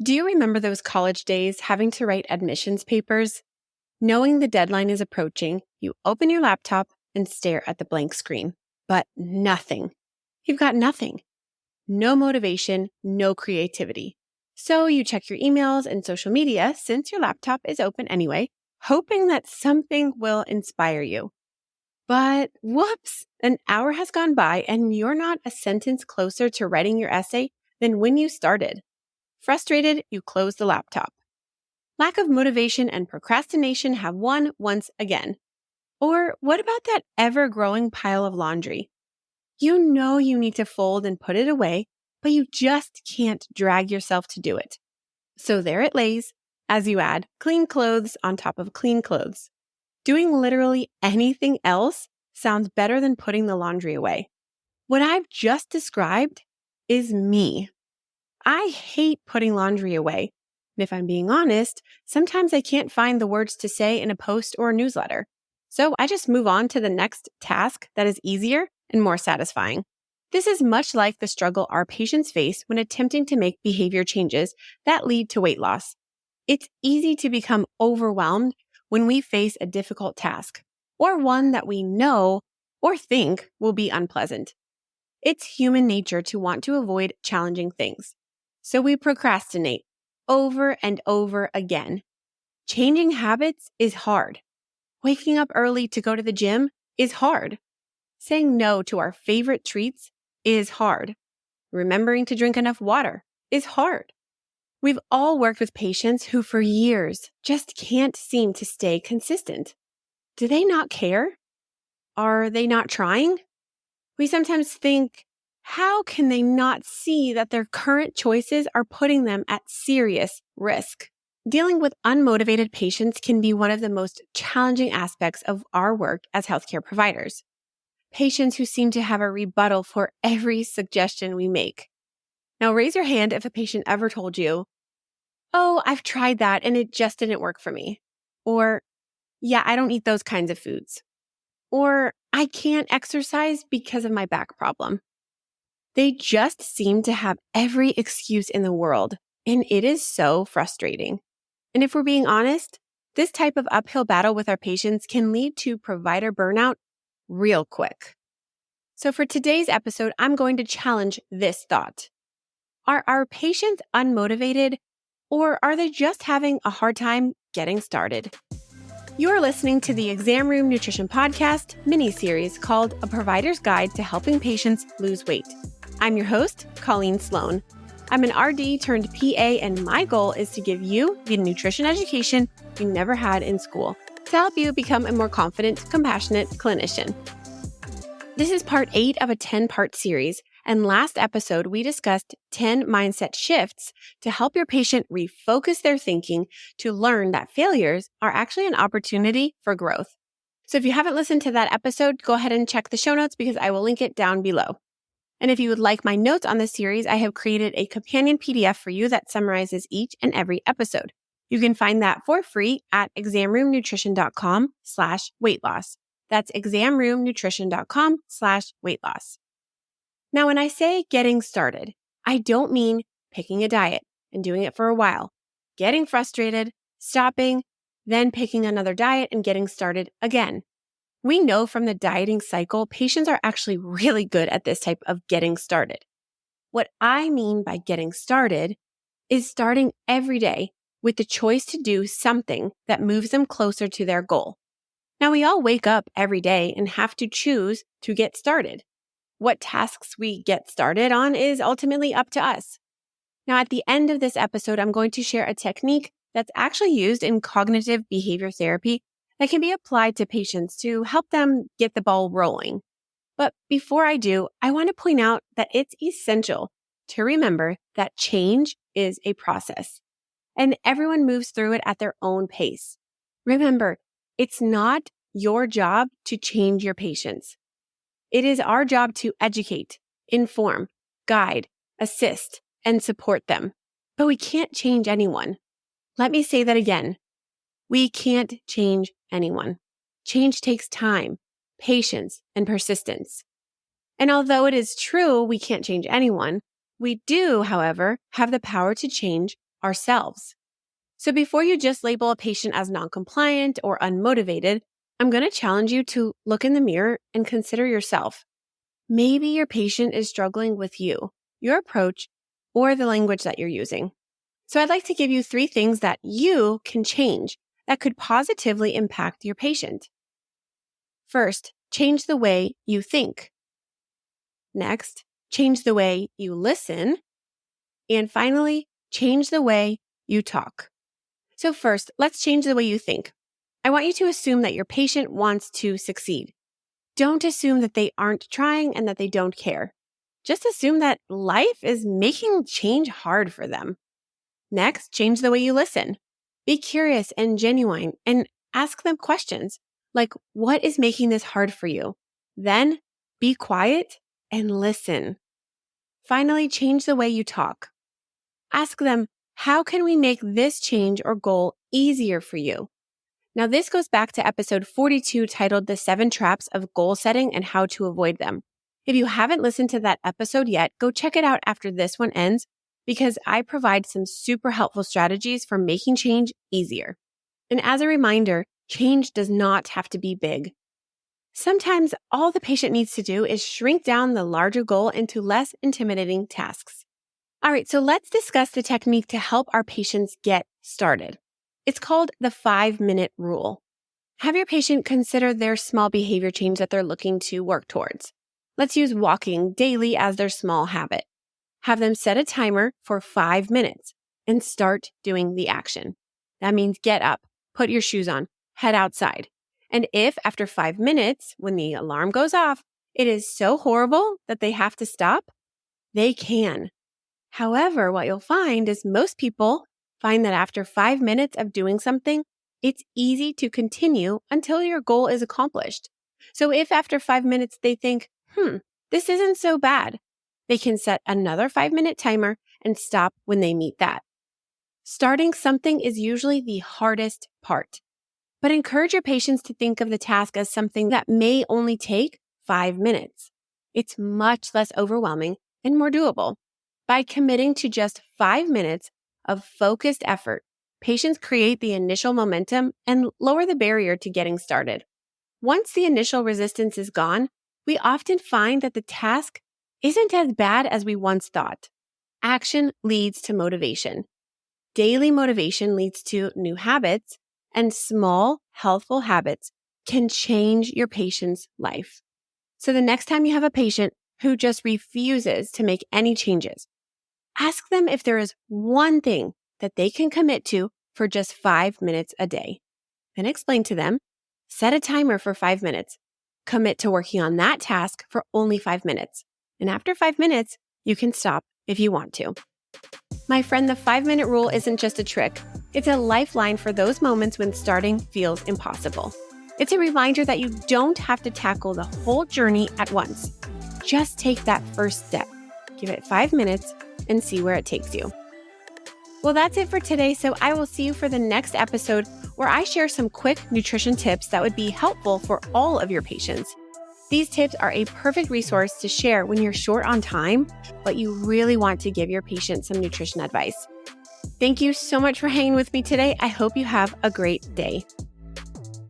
Do you remember those college days having to write admissions papers? Knowing the deadline is approaching, you open your laptop and stare at the blank screen. But nothing. You've got nothing. No motivation, no creativity. So you check your emails and social media since your laptop is open anyway, hoping that something will inspire you. But whoops, an hour has gone by and you're not a sentence closer to writing your essay than when you started. Frustrated, you close the laptop. Lack of motivation and procrastination have won once again. Or what about that ever-growing pile of laundry? You know you need to fold and put it away, but you just can't drag yourself to do it. So there it lays, as you add clean clothes on top of clean clothes. Doing literally anything else sounds better than putting the laundry away. What I've just described is me. I hate putting laundry away. And if I'm being honest, sometimes I can't find the words to say in a post or a newsletter. So I just move on to the next task that is easier and more satisfying. This is much like the struggle our patients face when attempting to make behavior changes that lead to weight loss. It's easy to become overwhelmed when we face a difficult task, or one that we know or think will be unpleasant. It's human nature to want to avoid challenging things. So we procrastinate over and over again. Changing habits is hard. Waking up early to go to the gym is hard. Saying no to our favorite treats is hard. Remembering to drink enough water is hard. We've all worked with patients who for years just can't seem to stay consistent. Do they not care? Are they not trying? We sometimes think, how can they not see that their current choices are putting them at serious risk? Dealing with unmotivated patients can be one of the most challenging aspects of our work as healthcare providers. Patients who seem to have a rebuttal for every suggestion we make. Now, raise your hand if a patient ever told you, "Oh, I've tried that and it just didn't work for me." Or, "Yeah, I don't eat those kinds of foods." Or, "I can't exercise because of my back problem." They just seem to have every excuse in the world, and it is so frustrating. And if we're being honest, this type of uphill battle with our patients can lead to provider burnout real quick. So for today's episode, I'm going to challenge this thought. Are our patients unmotivated, or are they just having a hard time getting started? You're listening to the Exam Room Nutrition Podcast mini-series called A Provider's Guide to Helping Patients Lose Weight. I'm your host, Colleen Sloan. I'm an RD turned PA, and my goal is to give you the nutrition education you never had in school to help you become a more confident, compassionate clinician. This is part 8 of a 10-part series, and last episode we discussed 10 mindset shifts to help your patient refocus their thinking to learn that failures are actually an opportunity for growth. So if you haven't listened to that episode, go ahead and check the show notes because I will link it down below. And if you would like my notes on this series, I have created a companion PDF for you that summarizes each and every episode. You can find that for free at examroomnutrition.com/weight loss. That's examroomnutrition.com/weight loss. Now, when I say getting started, I don't mean picking a diet and doing it for a while, getting frustrated, stopping, then picking another diet and getting started again. We know from the dieting cycle, patients are actually really good at this type of getting started. What I mean by getting started is starting every day with the choice to do something that moves them closer to their goal. Now, we all wake up every day and have to choose to get started. What tasks we get started on is ultimately up to us. Now, at the end of this episode, I'm going to share a technique that's actually used in cognitive behavior therapy that can be applied to patients to help them get the ball rolling. But before I do, I want to point out that it's essential to remember that change is a process, and everyone moves through it at their own pace. Remember, it's not your job to change your patients. It is our job to educate, inform, guide, assist, and support them. But we can't change anyone. Let me say that again. We can't change anyone. Change takes time, patience, and persistence. And although it is true we can't change anyone, we do, however, have the power to change ourselves. So before you just label a patient as non-compliant or unmotivated, I'm going to challenge you to look in the mirror and consider yourself. Maybe your patient is struggling with you, your approach, or the language that you're using. So I'd like to give you 3 things that you can change that could positively impact your patient. First, change the way you think. Next, change the way you listen. And finally, change the way you talk. So first, let's change the way you think. I want you to assume that your patient wants to succeed. Don't assume that they aren't trying and that they don't care. Just assume that life is making change hard for them. Next, change the way you listen. Be curious and genuine and ask them questions like, what is making this hard for you? Then be quiet and listen. Finally, change the way you talk. Ask them, how can we make this change or goal easier for you? Now, this goes back to episode 42 titled The 7 Traps of Goal Setting and How to Avoid Them. If you haven't listened to that episode yet, go check it out after this one ends because I provide some super helpful strategies for making change easier. And as a reminder, change does not have to be big. Sometimes all the patient needs to do is shrink down the larger goal into less intimidating tasks. All right, so let's discuss the technique to help our patients get started. It's called the 5-minute rule. Have your patient consider their small behavior change that they're looking to work towards. Let's use walking daily as their small habit. Have them set a timer for 5 minutes and start doing the action. That means get up, put your shoes on, head outside. And if after 5 minutes, when the alarm goes off, it is so horrible that they have to stop, they can. However, what you'll find is most people find that after 5 minutes of doing something, it's easy to continue until your goal is accomplished. So if after 5 minutes they think, this isn't so bad, they can set another 5-minute timer and stop when they meet that. Starting something is usually the hardest part, but encourage your patients to think of the task as something that may only take 5 minutes. It's much less overwhelming and more doable. By committing to just 5 minutes of focused effort, patients create the initial momentum and lower the barrier to getting started. Once the initial resistance is gone, we often find that the task isn't as bad as we once thought. Action leads to motivation. Daily motivation leads to new habits, and small, healthful habits can change your patient's life. So the next time you have a patient who just refuses to make any changes, ask them if there is one thing that they can commit to for just 5 minutes a day. Then explain to them, set a timer for 5 minutes. Commit to working on that task for only 5 minutes. And after 5 minutes, you can stop if you want to. My friend, the 5-minute rule isn't just a trick. It's a lifeline for those moments when starting feels impossible. It's a reminder that you don't have to tackle the whole journey at once. Just take that first step. Give it 5 minutes and see where it takes you. Well, that's it for today. So I will see you for the next episode where I share some quick nutrition tips that would be helpful for all of your patients. These tips are a perfect resource to share when you're short on time, but you really want to give your patient some nutrition advice. Thank you so much for hanging with me today. I hope you have a great day.